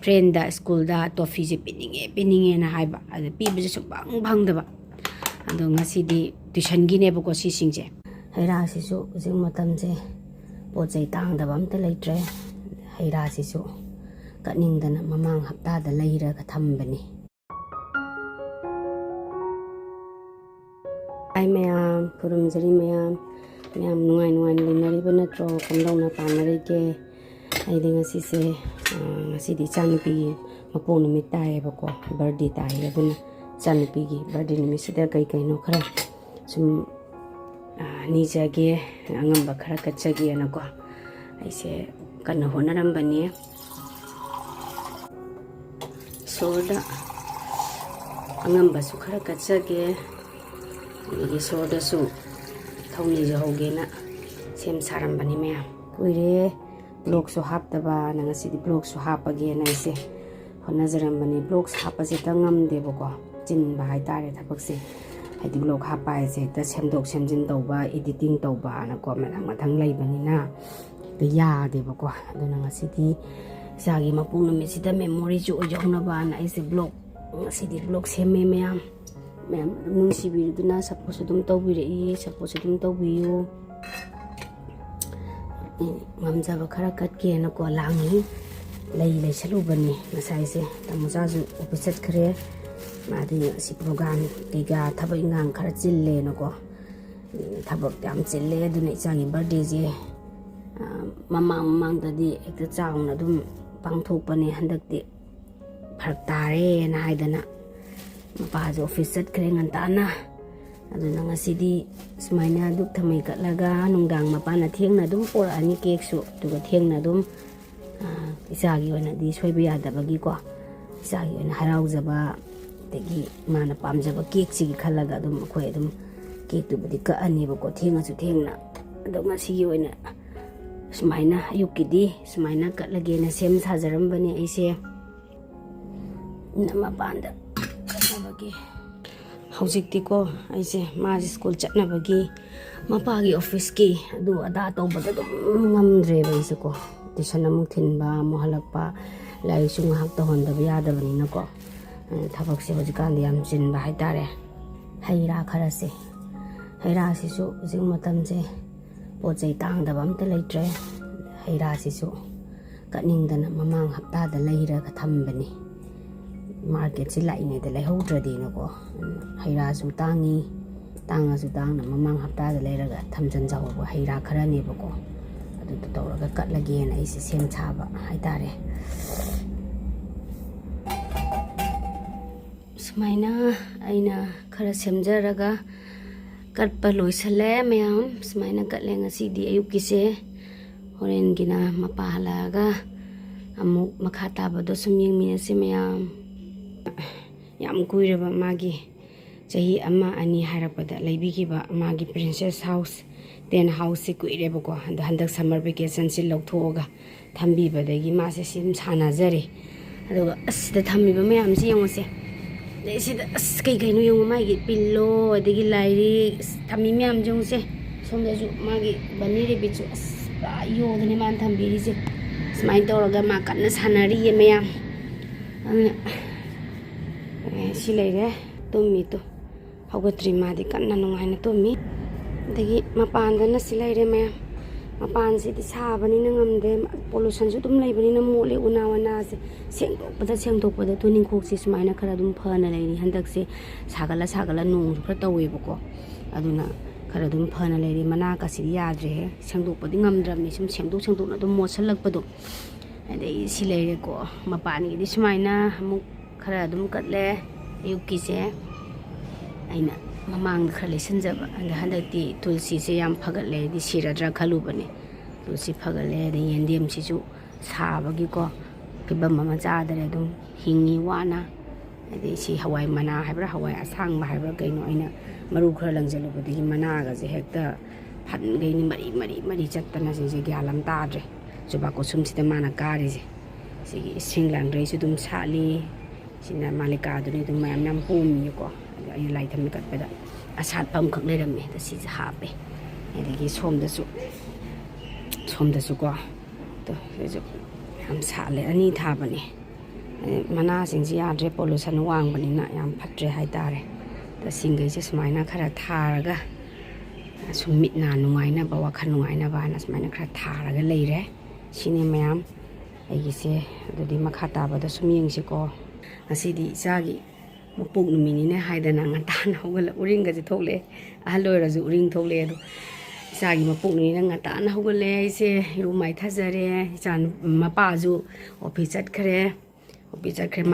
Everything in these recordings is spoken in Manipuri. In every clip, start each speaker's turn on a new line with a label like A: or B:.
A: friend da school da toffee je pininge na haiba adu pibe je subang bangdaba adu ngasi di tuition gi ne bako si singje haira si su jing matam je pojai tang da bam te leitre haira si su kaning dana mamang hapta da leira ka thambani ai mayam purum jari mayam nuai lunari bana tro kamdong na panari ke ai de ngasi se ngasi di chanupi mapong numit tae bako birthday tae aduna chanupi gi birthday numit sida kai no khara sum ni jage angamba khara kachagi ana ko ai se kana honaram bani soda angamba su khara kachage ni soda su thongni jahoge na sem saram bani me kuire blog so haptaba na ngasi di blog so hapage na ise honajaram bani blog hapa se tangam de boko chin ba hai tare thapak se hadi blog hapa ise ta semdok semjin tawba editing tawba na ko mathang lei bani na te ya de boko aduna ngasi di sagi mapung numit sida memory ju ojona ba na ise blog ngasi di blog semme meyam nung sibir duna suppose dum tawbire suppose dum tawbiyo ngamjaba khara katke na ko langi lei salu bani nasai se tamuja ju office khre madi si program tiga thabai ngang khara chille na ko thabak yam chille aduna ichagi birthday je mamang dadi ekta chaung na dum pangthok pani handakti pharak tare na haidana mapa jo office khre ngantana aduna ngasidi sumaina duk thamai katlaga nungdang mapana thengna dum por ani cake su tuga thengna dum isagi ona di soiba yadabagi ko isagi ona haraujaba tegi mana pamjaba cake si khalaga dum khoi dum cake tu budi ka ani ba ko thenga su thengna ado ngasi ona sumaina ayukidi sumaina katlage na sem sajaram bani aise nama panda katnabagi hौजिक्ति को ऐसे माजी स्कूल चटनबगी मपागी ऑफिस की अदु अदा तौबद ngамद्रे बैसे को ट्यूशन अमुक थिनबा मोहलकपा लाइक सुंग हाक तो होंदब यादबनी नको थबक से हौजिकान याम चिनबा हाइतारे हैरा खरसे हैरा सिसु जिंग मतम जे पोचै तांगदब अमते लेट्रे हैरा सिसु कनिंगदना ममांग हप्ता दा लेहिरा का थंबनी market si lai ne de lai hodradi na ko haira su tangi tanga su tang na mamang hapta da lai raga thamjan jaw ko haira khara ne ba ko adu to tawraga kat lage na isi sem chaba hai tare sumaina aina khara semjaraga katpa loisale mayam sumaina katle ngasi di ayuk ki se horen gina mapahalaga amuk makhata ba do sumyeng mina se mayam yam kuiraba magi chahi ama ani harapeda leibigiba magi princess house ten house se kuireba ko handak summer vacation si lokthoga thambi badagi ma se sim sana jare ado as da thambi ba mayam si yongse de si as kai kai no yong magi pillo adigi lairi thambi mayam jongse somda ju magi banire bichu as yo dane man thambi ri se smai toraga ma kanna sanari ye mayam si leire tummi to haugatri madi kanna nungaina tummi dagi mapandana si leire me mapan si di sabani na ngamde pollution su tum leibani na mole unawana se sengdokpada tuning khok si sumaina khara dum phana leiri handak se sagala nung khra tawe bako aduna khara dum phana leiri mana ka si yadre sengdokpadi ngamdramni sum sengdok na dum mosalakpado adai si leire ko mapan gi di sumaina amuk khara dum katle yuki se aina mamang khara lesanjaba and handakti tulsi se yam phagatle di siradra khalu bane tulsi phagale de yendem si ju sabagi ko kibam mama chadare dum hingi wana ade si hawai mana haibra hawai asang ba haibra kaino aina maru khara langjalu badi mana ga je hekta phan gai ni mari chatpana se gyalam tadre juba ko sum sita mana kari je si singlang rei su dum sali sina malika duni dum mayam nam hum ni ko ai lai tham kat pada asat pam khak le ram me ta si ha pe ai som da su ko to ju ham sa le ani tha bani ꯃꯅꯥꯁꯤꯡꯁꯤ ꯌꯥꯗ꯭ꯔꯦ ꯄꯣꯂꯨꯁꯟ ꯋꯥꯡꯕꯅꯤꯅ ꯌꯥꯝ ꯐꯠꯇ꯭ꯔꯦ ꯍꯥꯏꯇꯥꯔꯦ ꯁꯤꯡꯈꯩꯁꯦ ꯁꯨꯃꯥꯏꯅ ꯈꯔ ꯊꯥꯔꯒ ꯁꯨꯝ ꯃꯤꯠ ꯅꯥ ꯅꯨꯡꯉꯥꯏꯅꯕ ꯋꯥꯈꯜ ꯅꯨꯡꯉꯥꯏꯅꯕ ꯍꯥꯏꯅ ꯁꯨꯃꯥꯏꯅ ꯈꯔ ꯊꯥꯔꯒ ꯂꯩꯔꯦ ꯁꯤꯅꯤ ꯃꯌꯥꯝ ꯑꯩꯒꯤꯁꯦ ꯑꯗꯨꯗꯤ ꯃꯈꯥ ꯇꯥꯕꯗ ꯁꯨꯝ ꯌꯦꯡꯁꯤꯀꯣ ꯉꯁꯤꯗꯤ ꯏꯆꯥꯒꯤ ꯃꯄꯣꯛ ꯅꯨꯃꯤꯠꯅꯤꯅꯦ ꯍꯥꯏꯗꯅ ꯉꯟꯇꯥꯅ ꯍꯧꯒꯠꯂ ꯎꯔꯤꯡꯒꯁꯦ ꯊꯣꯛꯂꯛꯑꯦ ꯑꯍꯜ ꯑꯣꯏꯔꯁꯨ ꯎꯔꯤꯡ ꯊꯣꯛꯂꯛꯑꯦ ꯑꯗꯣ ꯏꯆꯥꯒꯤ ꯃꯄꯣꯛ ꯅꯨꯃꯤꯠꯅ ꯉꯟꯇꯥꯅ ꯍꯧꯒꯠꯂꯦ ꯑꯩꯁꯦ ꯏꯔꯨ ꯃꯥꯏꯊꯖꯔꯦ ꯏꯆꯥ ꯃꯄꯥꯁꯨ ꯑꯣꯐꯤꯁ ꯆꯠꯈ꯭ꯔꯦ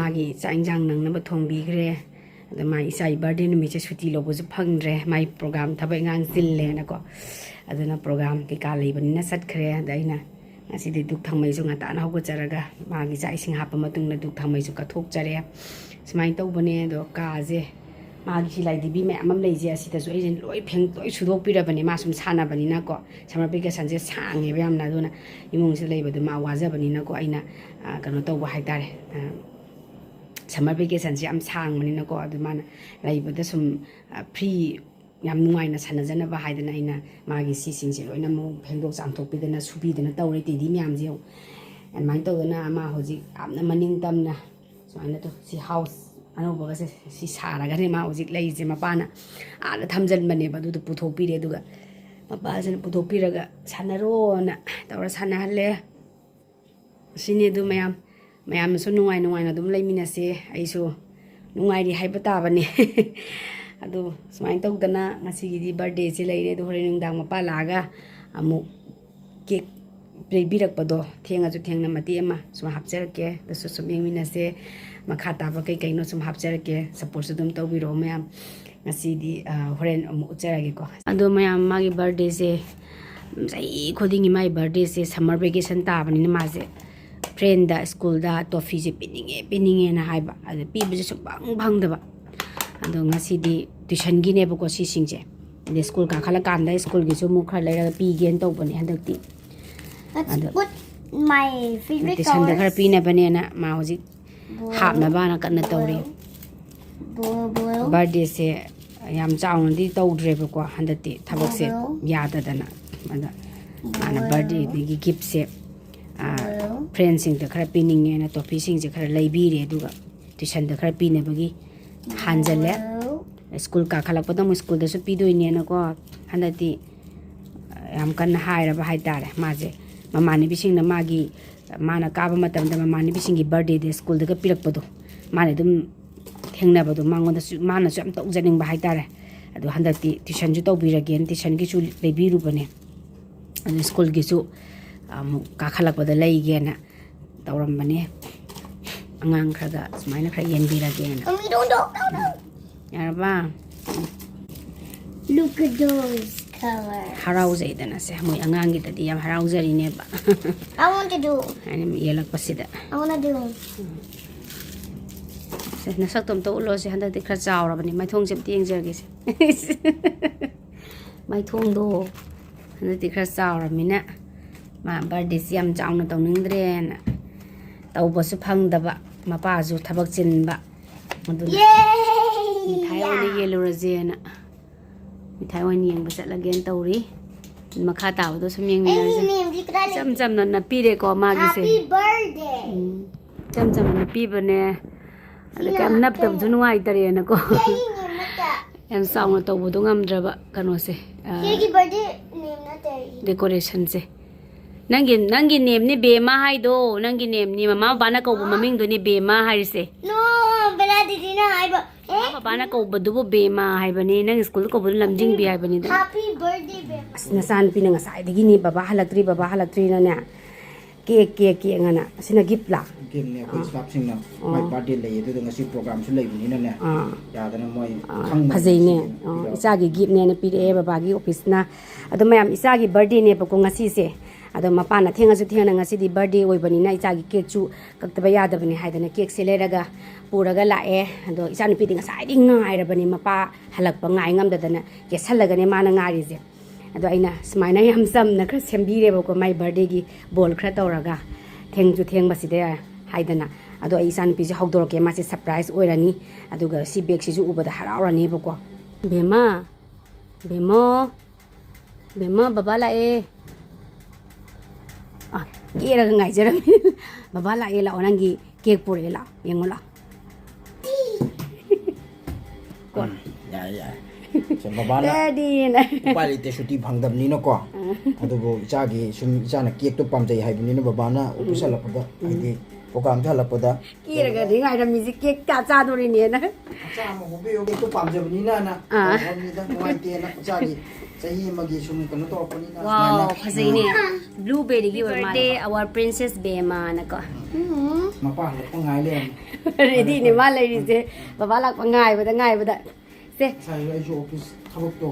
A: ꯃꯥꯒꯤ ꯆꯥꯛ ꯏꯟꯁꯥꯡ ꯅꯪꯅꯕ ꯊꯣꯡꯕꯤꯈ꯭ꯔꯦ ꯑꯗ ꯃꯥꯒꯤ ꯏꯆꯥꯒꯤ ꯕꯥꯔꯗꯦ ꯅꯨꯃꯤꯠꯁꯦ ꯁꯨꯇꯤ ꯂꯧꯕꯁꯨ ꯐꯪꯗ꯭ꯔꯦ ꯃꯥꯒꯤ ꯄ꯭ꯔꯣꯒ꯭ꯔꯥꯝ ꯊꯕꯛ ꯏꯪꯈꯥꯡ ꯆꯤꯜꯂꯦꯅꯀꯣ ꯑꯗꯨꯅ ꯄ꯭ꯔꯣꯒ꯭ꯔꯥꯝ ꯀꯩꯀꯥ ꯂꯩꯕꯅꯤꯅ ꯆꯠꯈ꯭ꯔꯦ ꯑꯗ ꯑꯩꯅ ꯉꯁꯤꯗꯤ ꯗꯨꯛ ꯊꯥꯎꯃꯩꯁꯨ ꯉꯟꯇꯥꯅ ꯍꯧꯒꯠꯆꯔꯒ ꯃꯥꯒꯤ ꯆꯥꯛ ꯏꯁꯤꯡ ꯍꯥꯞꯄ ꯃꯇꯨꯡꯗ ꯗꯨꯛ ꯊꯥꯎꯃꯩꯁꯨ ꯀꯠꯊꯣꯛꯆꯔꯦ ꯁꯨꯃꯥꯏꯅ ꯇꯧꯕꯅꯦ ꯑꯗꯣ ꯀꯥꯁꯦ ꯃꯥꯒꯤ ꯁꯤꯂꯥꯏꯗꯤꯕꯤ ꯃꯌꯥꯝ ꯑꯃ ꯂꯩꯁꯦ ꯑꯁꯤꯗꯁꯨ ꯑꯩꯁꯦ ꯂꯣꯏ ꯁꯨꯗꯣꯛꯄꯤꯔꯕꯅꯦ ꯃꯥ ꯁꯨꯝ ꯁꯥꯟꯅꯕꯅꯤꯅꯀꯣ ꯁꯝꯃꯔ ꯚꯦꯀꯦꯁꯟꯁꯦ ꯁꯥꯡꯉꯦꯕ ꯌꯥꯝꯅ ꯑꯗꯨꯅ ꯏꯃꯨꯡꯁꯤꯗ ꯂꯩꯕꯗꯣ ꯃꯥ ꯋꯥꯖꯕꯅꯤꯅꯀꯣ ꯑꯩꯅ ꯀꯩꯅꯣ ꯇꯧꯕ ꯍꯥꯏꯇꯥꯔꯦ ꯁꯝꯃꯔ ꯚꯦꯀꯦꯁꯟꯁꯦ ꯌꯥꯝ ꯁꯥꯡꯕꯅꯤꯅꯀꯣ ꯑꯗꯨ ꯃꯥꯅ ꯂꯩꯕꯗ ꯁꯨꯝ ꯐ꯭ꯔꯤ ꯌꯥꯝ ꯅꯨꯡꯉꯥꯏꯅ ꯁꯥꯟꯅꯖꯅꯕ ꯍꯥꯏꯗꯅ ꯑꯩꯅ ꯃꯥꯒꯤ ꯁꯤꯁꯤꯡꯁꯦ ꯂꯣꯏꯅ ꯑꯃꯨꯛ ꯐꯦꯡꯗꯣꯛ ꯆꯥꯝꯊꯣꯛꯄꯤꯗꯅ ꯁꯨꯕꯤꯗꯅ ꯇꯧꯔꯦ ꯇꯦꯗꯤ ꯃꯌꯥꯝꯁꯦ ꯑꯗꯨꯃꯥꯏꯅ ꯇꯧꯗꯅ ꯃꯥ ꯍꯧꯖꯤꯛ ꯌꯥꯝꯅ ꯃꯅꯤꯡ ꯇꯝꯅ ꯁꯨꯃꯥꯏꯅ ꯇꯧ ꯁꯤ ꯍꯥꯎꯁ ꯑꯅꯧꯕꯒꯁꯦ ꯁꯤ ꯁꯥꯔꯒꯅꯦ ꯃꯥ ꯍꯧꯖꯤꯛ ꯂꯩꯔꯤꯁꯦ ꯃꯄꯥꯅ ꯑꯥꯗ ꯊꯝꯖꯤꯟꯕꯅꯦꯕ ꯑꯗꯨꯗꯣ ꯄꯨꯊꯣꯛꯄꯤꯔꯦ ꯑꯗꯨꯒ ꯃꯄꯥꯁꯤꯅ ꯄꯨꯊꯣꯛꯄꯤꯔꯒ ꯁꯥꯟꯅꯔꯣꯅ ꯇꯧꯔ ꯁꯥꯟꯅꯍꯜꯂꯦ ꯑꯁꯤꯅꯤ ꯑꯗꯨ ꯃꯌꯥꯝꯅꯁꯨ ꯅꯨꯡꯉꯥꯏꯅ ꯑꯗꯨꯝ ꯂꯩꯃꯤꯟꯅꯁꯦ ꯑꯩꯁꯨ ꯅꯨꯡꯉꯥꯏꯔꯤ ꯍꯥꯏꯕ ꯇꯥꯕꯅꯦ ꯑꯗꯨ ꯁꯨꯃꯥꯏꯅ ꯇꯧꯗꯅ ꯉꯁꯤꯒꯤꯗꯤ ꯕꯥꯔꯗꯦꯁꯦ ꯂꯩꯔꯦ ꯑꯗꯣ ꯍꯣꯔꯦꯟ ꯅꯨꯡꯗꯥꯡ ꯃꯄꯥ ꯂꯥꯛꯑꯒ ꯑꯃꯨꯛ ꯀꯦꯛ ꯂꯩꯕꯤꯔꯛꯄꯗꯣ ꯊꯦꯡꯉꯁꯨ ꯊꯦꯡꯅ ꯃꯇꯦꯛ ꯑꯃ ꯁꯨꯝ ꯍꯥꯞꯆꯔꯛꯀꯦ ꯑꯗꯨꯁꯨ ꯁꯨꯝ ꯌꯦꯡꯃꯤꯟꯅꯁꯦ ꯃꯈꯥ ꯇꯥꯕ ꯀꯩꯅꯣ ꯁꯨꯝ ꯍꯥꯞꯆꯔꯛꯀꯦ ꯁꯞꯄꯣꯔꯠꯁꯨ ꯑꯗꯨꯝ ꯇꯧꯕꯤꯔꯛꯑꯣ ꯃꯌꯥꯝ ꯉꯁꯤꯗꯤ ꯍꯣꯔꯦꯟ ꯑꯃꯨꯛ ꯎꯠꯆꯔꯒꯦꯀꯣ ꯑꯗꯣ ꯃꯌꯥꯝ ꯃꯥꯒꯤ ꯕꯥꯔꯗꯦꯁꯦ ꯆꯍꯤ ꯈꯨꯗꯤꯡꯒꯤ ꯃꯥꯒꯤ ꯕꯥꯔꯗꯦꯁꯦ ꯁꯝꯃꯔ ꯚꯦꯀꯦꯁꯟ ꯇꯥꯕꯅꯤꯅ ꯃꯥꯁꯦ ꯐ꯭ꯔꯦꯟꯗ ꯁ꯭ꯀꯨꯜꯗ ꯇꯣꯐꯤꯁꯦ ꯄꯤꯅꯤꯡꯉꯦꯅ ꯍꯥꯏꯕ ꯑꯗ ꯄꯤꯕꯁꯦ ꯁꯨꯡꯐꯪ ꯐꯪꯗꯕ ꯑꯗꯣ ꯉꯁꯤꯗꯤ ꯇꯨꯏꯁꯟꯒꯤꯅꯦꯕꯀꯣ ꯁꯤꯁꯤꯡꯁꯦ ꯑꯗꯩ ꯁ꯭ꯀꯨꯜ ꯀꯥꯈꯠꯂꯀꯥꯟꯗ ꯁ꯭ꯀꯨꯜꯒꯤꯁꯨ ꯑꯃꯨꯛ ꯈꯔ ꯂꯩꯔꯒ ꯄꯤꯒꯦꯅ ꯇꯧꯕꯅꯦ ꯍꯟꯗꯛꯇꯤ ꯑꯗꯣ ꯇꯨꯏꯁꯟꯗ ꯈꯔ ꯄꯤꯅꯕꯅꯦꯅ ꯃꯥ ꯍꯧꯖꯤꯛ ꯍꯥꯞꯅꯕꯅ ꯀꯟꯅ ꯇꯧꯔꯤ ꯕꯥꯔꯗꯦꯁꯦ ꯌꯥꯝ ꯆꯥꯎꯅꯗꯤ ꯇꯧꯗ꯭ꯔꯦꯕꯀꯣ ꯍꯟꯗꯛꯇꯤ ꯊꯕꯛꯁꯦ ꯌꯥꯗꯗꯅ ꯑꯗ ꯃꯥꯅ ꯕꯥꯔꯗꯦꯗꯒꯤ ꯒꯤꯐꯁꯦ ꯐ꯭ꯔꯦꯟꯁꯤꯡꯗ ꯈꯔ ꯄꯤꯅꯤꯡꯉꯦꯅ ꯇꯣꯐꯤꯁꯤꯡꯁꯦ ꯈꯔ ꯂꯩꯕꯤꯔꯦ ꯑꯗꯨꯒ ꯇꯨꯏꯁꯟꯗ ꯈꯔ ꯄꯤꯅꯕꯒꯤ ꯍꯥꯟꯖꯜꯂꯦ ꯁ꯭ꯀꯨꯜ ꯀꯥꯈꯠꯂꯛꯄꯗ ꯑꯃꯨꯛ ꯁ꯭ꯀꯨꯜꯗꯁꯨ ꯄꯤꯗꯣꯏꯅꯦꯅꯀꯣ ꯍꯟꯗꯛꯇꯤ ꯌꯥम कन्ना हायरबा हाइतारे माजे ममानिबिसिंगना मागी माना काबा मतमदा ममानिबिसिंगी बर्थडे दे स्कूल दगा पिरकपदो माने दुम थेंनाबदो मांगोंदासु मानासु याम तौजनिंगबा हाइतारे अदो हंदक्ति ट्यूशन जु तौबिरगेन ट्यूशन गिसु लेबिरुबने अदो स्कूल गिसु अमु काखलकपदा लैगेना तौरमबने angang khraga sumaina khra yenbiragena yarba
B: look at those colors
A: harauzedana se moi angang gitadi yam harauzari ne ba
B: I want to do
A: ani yelak pasida
B: I want to do
A: se nasak tom to ulo se handa de khra chawra bani mai thong sem tieng jerge se mai thong do handa de khra chawra mina ma birthday yam chawna tawningdre na tawbasu phangdaba mapazu thabak chinba mithai oni yelurajeena mithai oni yengba chatlagen tawri makha tawdo sum yengmi cham cham na pire ko magi se
B: happy birthday
A: cham cham na pibane adakam nap tab ju nuai tare na ko em saung to bodu ngamdraba kano se
B: Kiki birthday name na tari
A: decoration se nangi name ni bema hai do nangi name ni mama bana ko maming do ni bema hai se
B: no bela didi na ai ba
A: mama bana ko bodu bo bema hai bani nang school ko bodu lamjing bi hai bani da
B: happy birthday bema
A: asna san pi nang sai digi ni baba halaktri na ne ke ngana asina gift la
C: game ne ko staff sing na my birthday le yedu ngasi program su le ni na ne ya da na moi khang
A: phajai ne isa gi gift ne na pi re baba gi office na adu mayam isa gi birthday ne ba ko ngasi se अदो मपाना थेंगासु थेंना ngasi बर्थडे ओइबनी ना इचागी केक चु कक्तबा यादबनी हाइदना केक से लेरगा पुरगा लाए अदो इचा नुपी दिंगा साइदि ngaइरबनी मपा हलकपा ngaइ ngamददना के सलगने माना ngaरिजे अदो आइना स्माइना याम समना खर सेमबीरेबको माइ बर्थडे गी बोल खर तौरगा थेंगजु थेंगबसिदे हाइदना अदो आइ इचा नुपी जे हौदोरके मासे सरप्राइज ओइरानी अदुगा सी बेग सिजु उबदा हरावरानीबको बेमा बेमो बेमा बाबा लाए केरगा ngaijara baba la ela onangi cake pure la yengola
C: ya sem babana
A: daddy na
C: pali te shuti bhangdam ni no ko adugo Echagi sum ichana cake to pamjai haibuni no babana office la pada aidi program thala pada
A: kira ga ringai da music cake cha do ri ne na
C: cha mo hobe hobe to pamjabani na na ni da moi te na Echagi sahi magi sum kanu to pani na
A: wow phasai ne blueberry gi birthday our princess bema na ko
C: mapa la pangai le
A: ready ne ma lai ri se baba lak pangai ba da se
C: sai ai jo office thabak to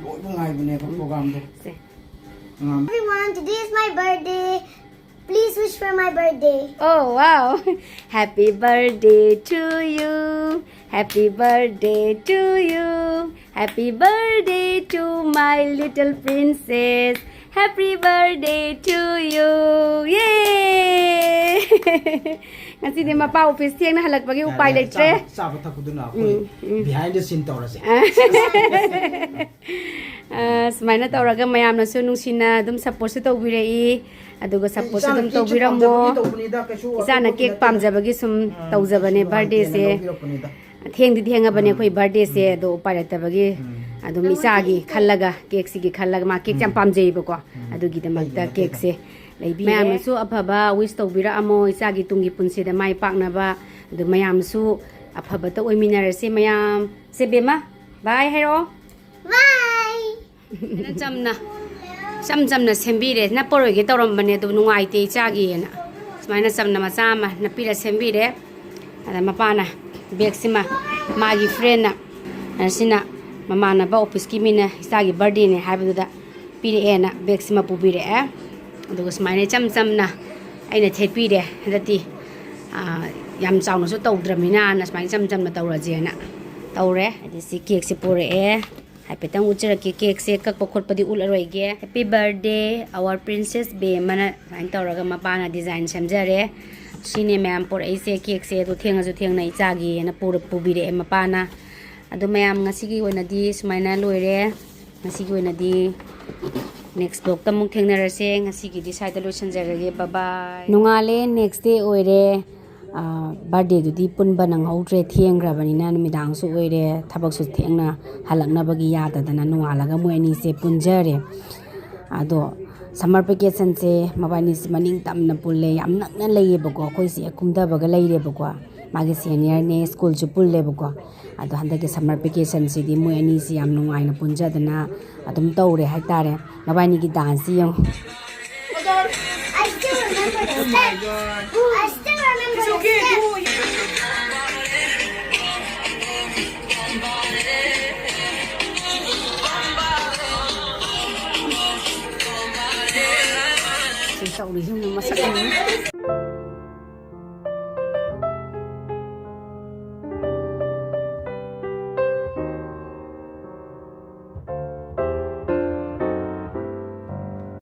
C: loi pangai bune ko program to
A: se
B: Everyone, today is my birthday. Please wish for my birthday.
A: oh wow happy birthday to you happy birthday to you happy birthday to my little princess happy birthday to you yay ngasi de ma pa office tiang na halak bagi upai leitre
C: sa ba thakuduna koi behind the scene tawrase
A: sumaina tawraga mayam na su nungsina dum support su tawbirei aduga support su dum tawbiramo isana cake pamjabagi sum tawjabane birthday se thengdi thengabane khoi birthday se do pairattabagi adum Echagi khallaga cake sigi khallaga ma cake cham pamjei bako adugi de magda cake se leibi mayam su afaba wish tawbira amo Echagi tungi punsi da mai pakna ba adu mayam su afaba ta oiminarase mayam se bema bye hero
B: Bye.
A: Samna sembire na poroge tawrambane du nungaite Echagi na smaina samna masama na pira sembire ada mapana bag sima magi friend na asina mama na ba office ki mina Echagi birthday ne haibada pire ena bag sima pubire adu smaina chamna aina thepire dati yam chawna su tawdramina na smaina chamna tawraje na tawre adi si cake si pure happy uchara cake se kak pokhot padi ularoi ge happy birthday our princess be mana sain tawraga mapana design samjare sine ma'am por ai se cake se to thenga ju thengna Echagi na pura pubire mapana adu ma'am ngasi gi oina di sumaina loire ngasi gi oina di next vlog ta muk thengna rase ngasi gi di side lotion jarage bye bye nungale next day oire birthday du di punba nang hautre thiengrabani na midang su oire thabak su thengna halakna bagi yada dana nualaga moini se punjare ado summer vacation se mabani se maning tamna pulle yamna na leye bako koi se kumda baga leire bako magi senior ne school chu pulle bako ado handa ke summer vacation se di moini se yam nungai na punja dana adum tawre haitare mabani gi dance yang
B: I still remember the step. I still remember the step.
A: Tawri yung masak